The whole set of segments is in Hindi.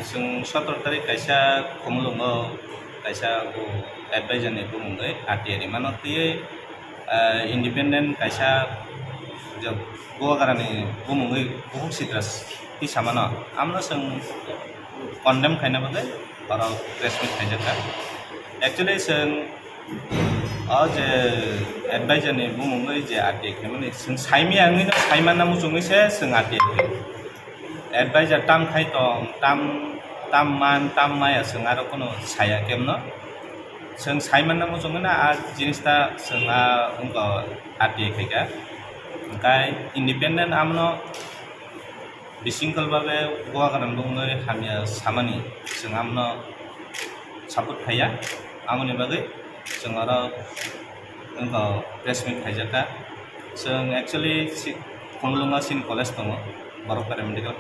जों 17 तारिख kaisa khumlungo kaisa advisor ni bumungoi atiari manotui independent kaisa job goagarani bumungoi buhuk sidras ti samano amno जों condemn खायना bagai oro press meet खायjaka actually जों जे advisor ni bumungoi je ati khemani जों saimi angino saimana musungise जों ati advisor tam khai tong tam man tam maya जों aro kono saya kemno जों saimana musungena a jinista जों a ungko ati khaika kai independent amno bisingkal babe goagaran bumungoi hamia samani जों amno support khaya amoni bagai जों aro ungko press meet khaijaka जों actually khumlunga sin college tongo Borok Paramedical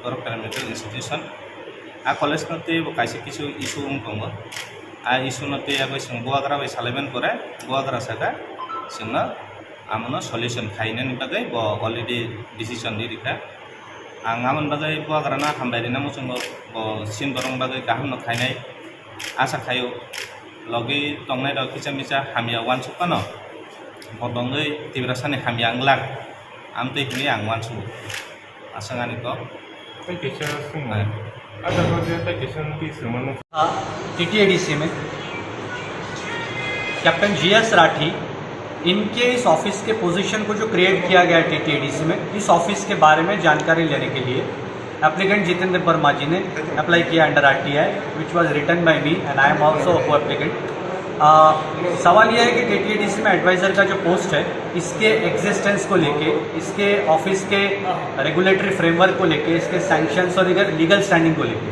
Borok Paramedical Institution a college note kaisa kisu issue ungtongo a issue note abai जों goagra bai salaiman kore goagra saka जोंना amno solution khainani bagai bo already decision dirika ang amon bagai goagra na hambairi namo जों bo sin borong bagai kaham no khainai asa khayo logi tongnai rok kicha micha hamia wan sukano bodongai tibrasani hamia anglak amte hini ang wan su asangani ko TTADC में कैप्टन जीएस राठी इनके इस ऑफिस के पोजीशन को जो क्रिएट किया गया टीटीएडीसी में इस ऑफिस के बारे में जानकारी लेने के लिए एप्लीकेंट जितेंद्र वर्मा जी ने अप्लाई किया under RTI which was written by me and I am also co applicant. सवाल यह है कि टीटीएडीसी में एडवाइज़र का जो पोस्ट है इसके एग्जिस्टेंस को लेके इसके ऑफिस के रेगुलेटरी फ्रेमवर्क को लेके इसके सैंक्शंस और इधर लीगल स्टैंडिंग को लेके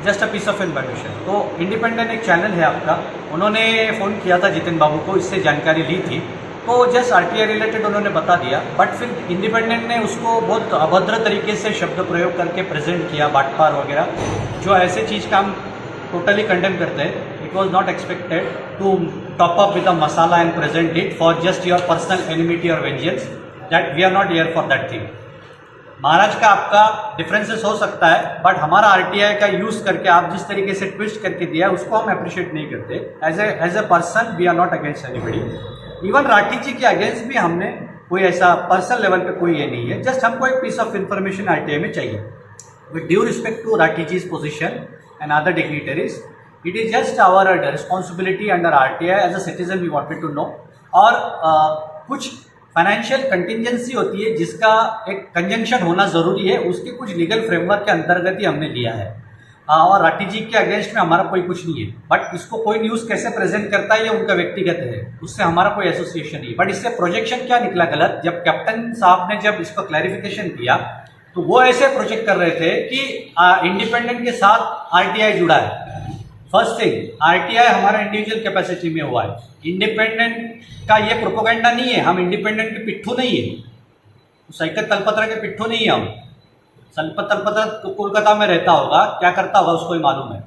just a piece of information. तो इंडिपेंडेंट एक चैनल है आपका, उन्होंने फ़ोन किया था जितिन बाबू को, इससे जानकारी ली थी तो जस्ट आरटीआई रिलेटेड उन्होंने बता दिया, बट फिर इंडिपेंडेंट ने उसको बहुत अभद्र तरीके से शब्द प्रयोग करके प्रेजेंट किया, बाटपार वगैरह, जो ऐसे चीज़ का हम टोटली कंडेम करते हैं। It was not expected to top up with a masala and present it for just your personal enmity or vengeance. That we are not here for that thing. महाराज का आपका डिफरेंसेस हो सकता है, बट हमारा आरटीआई का यूज़ करके आप जिस तरीके से ट्विस्ट करके दिया है उसको हम अप्रिशिएट नहीं करते। As a person we are not against anybody. Even Rathi ji के अगेंस्ट भी हमने कोई ऐसा पर्सनल लेवल पे कोई ये नहीं है, जस्ट हमको एक पीस ऑफ इंफॉर्मेशन आरटीआई में चाहिए। With due respect to Rathi ji's position and other dignitaries, it is just our responsibility under RTI as a citizen we wanted to know। और कुछ फाइनेंशियल कंटिजेंसी होती है जिसका एक कंजंक्शन होना ज़रूरी है, उसके कुछ लीगल फ्रेमवर्क के अंतर्गत ही हमने लिया है। और राठी जी के अगेंस्ट में हमारा कोई कुछ नहीं है, बट इसको कोई न्यूज़ कैसे प्रेजेंट करता है ये उनका व्यक्तिगत है, उससे हमारा कोई एसोसिएशन नहीं। बट इससे प्रोजेक्शन क्या निकला गलत, जब कैप्टन साहब ने जब इसको क्लैरिफिकेशन किया तो वो ऐसे प्रोजेक्ट कर रहे थे कि इंडिपेंडेंट के साथ आरटीआई जुड़ा है। फर्स्ट थिंग, आरटीआई हमारा इंडिविजुअल कैपेसिटी में हुआ है, इंडिपेंडेंट का ये प्रोपोगेंडा नहीं है। हम इंडिपेंडेंट के पिट्ठू नहीं है, साइकिल तलपत्र के पिट्ठू नहीं है। हम तलपत्र कोलकाता में रहता होगा, क्या करता होगा उसको ही मालूम है।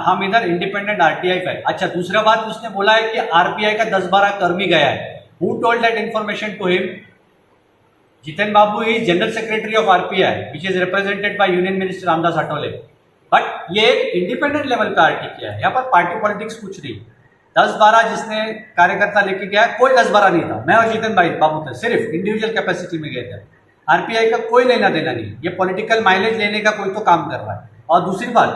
हम इधर इंडिपेंडेंट आरटीआई पे। अच्छा, दूसरा बात उसने बोला है कि आरपीआई का 10-12 कर्मी गया है। Who told that information to him? Jiten Babu is general secretary of RPI which is represented by union minister Ramdas Athawale. But ये एक इंडिपेंडेंट लेवल का आरटीआई है, यहाँ पर पार्टी पॉलिटिक्स कुछ नहीं। 10-12 जिसने कार्यकर्ता लेके गया, कोई 10-12 नहीं था, मैं और जितेन भाई बाबू थे, सिर्फ इंडिविजुअल कैपेसिटी में गए थे। आरपीआई का कोई लेना देना नहीं, ये पॉलिटिकल माइलेज लेने का कोई तो काम कर रहा है। और दूसरी बात,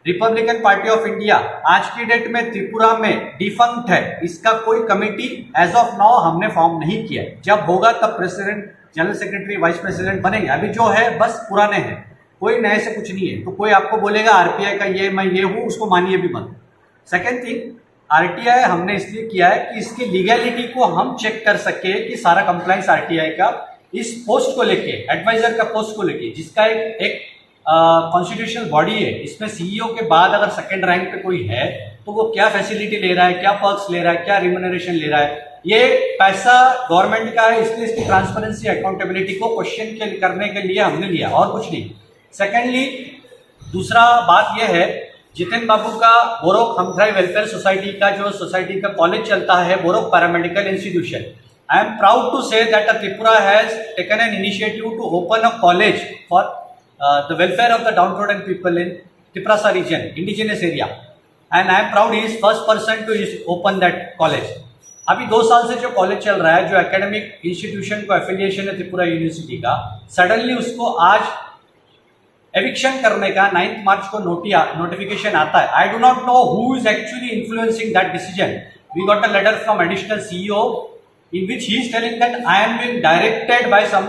रिपब्लिकन पार्टी ऑफ इंडिया आज की डेट में त्रिपुरा में डिफंक्ट है, इसका कोई कमेटी एज ऑफ नाउ हमने फॉर्म नहीं किया है। जब होगा तब president, general secretary, vice president बनेंगे। अभी जो है बस पुराने हैं, कोई नए से कुछ नहीं है। तो कोई आपको बोलेगा आरपीआई का ये मैं ये हूँ, उसको मानिए भी मत। सेकेंड थिंग, आरटीआई हमने इसलिए किया है कि इसकी लीगैलिटी को हम चेक कर सके कि सारा कंप्लायंस आरटीआई का इस पोस्ट को लेके, एडवाइजर का पोस्ट को लेके, जिसका एक कॉन्स्टिट्यूशनल बॉडी है, इसमें सीईओ के बाद अगर सेकेंड रैंक पे कोई है तो वो क्या फैसिलिटी ले रहा है, क्या पर्क्स ले रहा है, क्या रिम्यूनरेशन ले रहा है। ये पैसा गवर्नमेंट का है, इसलिए इसकी ट्रांसपेरेंसी, अकाउंटेबिलिटी को क्वेश्चन करने के लिए हमने लिया, और कुछ नहीं। सेकेंडली, दूसरा बात यह है, जितेन बाबू का बोरोक हमथ्राई वेलफेयर सोसाइटी का जो सोसाइटी का कॉलेज चलता है, Borok paramedical institution, I am proud to say that Tripura has taken an initiative to open a college for the welfare of the downtrodden people in Tiprasa region, indigenous area. And I am proud he is first person to open that college. अभी 2 साल से जो कॉलेज चल रहा है, जो एकेडमिक इंस्टीट्यूशन को एफिलिएशन है त्रिपुरा यूनिवर्सिटी का, सडनली उसको आज एविक्शन करने का 9 मार्च को नोटिफिकेशन आता है. I do not know who is actually influencing that decision. We got a letter from additional CEO in which he is telling that I am being directed by some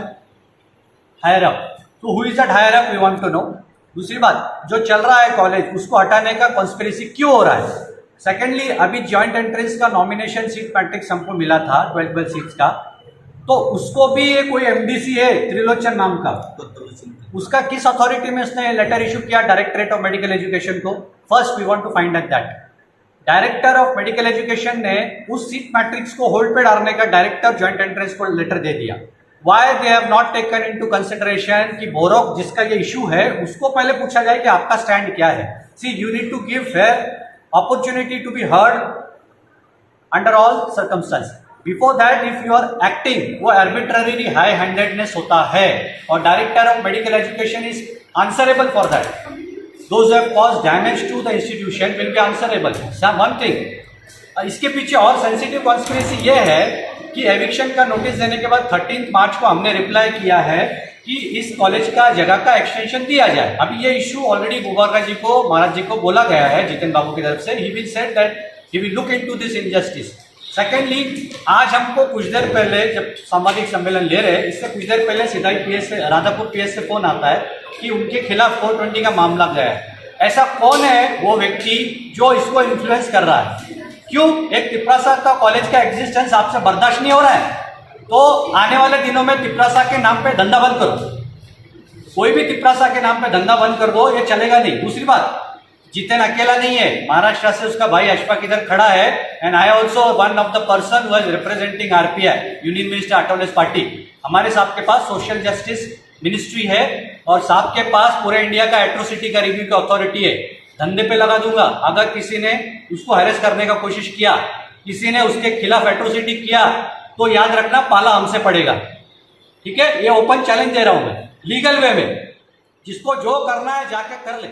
higher up. So who is that higher up, we want to know. दूसरी बात, जो चल रहा है कॉलेज उसको हटाने का कॉन्स्पिरेसी क्यों हो रहा है. सेकेंडली, अभी जॉइंट एंट्रेंस का नॉमिनेशन सीट मैट्रिक्स हमको मिला था 12 सीट्स का, तो उसको भी ये कोई MDC है त्रिलोचन नाम का, उसका किस अथॉरिटी में उसने लेटर इशू किया डायरेक्टरेट ऑफ मेडिकल एजुकेशन को. First we want to find out that. Director of medical education ने उस सीट मैट्रिक्स को होल्ड पे डालने का डायरेक्टर ज्वाइंट एंट्रेंस को लेटर दे दिया. Why they have not taken into consideration कि बोरोक जिसका ये इशू है उसको पहले पूछा जाए कि आपका स्टैंड क्या है. See, you need to give fair opportunity to be heard under all circumstances. Before that if you are acting, वो आर्बिट्ररी हाई हैंडेडनेस होता है और director of medical education is answerable for that. Those who have caused damage to the institution will be answerable. One thing, इसके पीछे और सेंसिटिव कॉन्स्पिरेसी ये है कि एविक्शन का नोटिस देने के बाद 13 मार्च को हमने रिप्लाई किया है कि इस कॉलेज का जगह का एक्सटेंशन दिया जाए. अभी ये इशू ऑलरेडी गुबारका जी को, महाराज जी को बोला गया है जितेन बाबू की तरफ से. He will said that he will look into this injustice. Secondly, आज हमको कुछ देर पहले जब सामाजिक सम्मेलन ले रहे, इससे कुछ देर पहले सीधा ही PS से, राधापुर PS से फोन आता है कि उनके खिलाफ 420 का मामला गया है. ऐसा कौन है वो व्यक्ति जो इसको इन्फ्लुएंस कर रहा है? क्यों? एक तिपरासा का कॉलेज का एग्जिस्टेंस आपसे बर्दाश्त नहीं हो रहा है, तो आने वाले दिनों में तिपरासा के नाम पे धंधा बंद करो. कोई भी तिपरासा के नाम पे धंधा बंद कर दो, ये चलेगा नहीं. दूसरी बात, जितेन अकेला नहीं है, महाराष्ट्र से उसका भाई अशफाक इधर खड़ा है. And I also one of the person who is representing RPI, union minister Athawale's party. हमारे साहब के पास सोशल जस्टिस मिनिस्ट्री है और साहब के पास पूरे इंडिया का एट्रोसिटी का रिव्यू का अथॉरिटी है. धंधे पे लगा दूंगा. अगर किसी ने उसको हैरेस करने का कोशिश किया, किसी ने उसके खिलाफ एट्रोसिटी किया, तो याद रखना पाला हमसे पड़ेगा. ठीक है, ये ओपन चैलेंज दे रहा हूं मैं, लीगल वे में. जिसको जो करना है जाके कर ले.